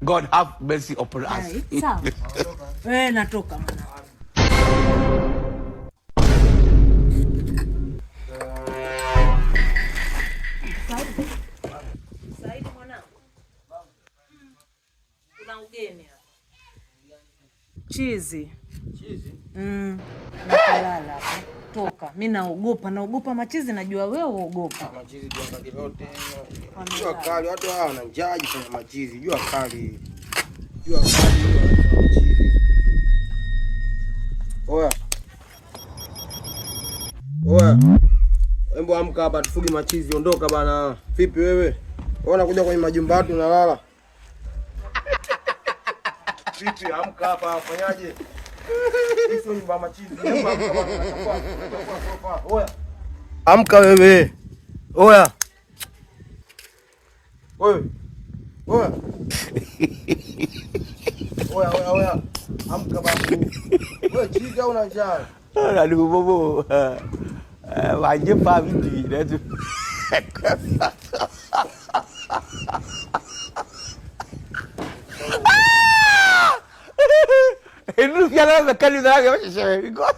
God have mercy upon us. Sawa. Natoka mwana. Saidi mwanangu. Kuna ugeni hapa. Chizi. Nakalala hapa. Toka. Mimi naogopa machizi, najua wewe uogopa. Machizi jua kali lote. Jua kali watu hawa wananjaji kwenye machizi. Jua kali. Jua kali machizi. Oya. Embo amka hapa tufuge machizi, ondoka bana. Vipi wewe? Unaona kuja kwenye majumba yetu unalala. Vipi amka hapa fanyaje? Hizo nyumba machizi. Oya. Amka wewe. Oya. Oya. Amka babu. Wewe chizi au una njaa? Aduh bobo. Wajib pa video dah tu. Ini kalau makan di dalam macam cewek kau.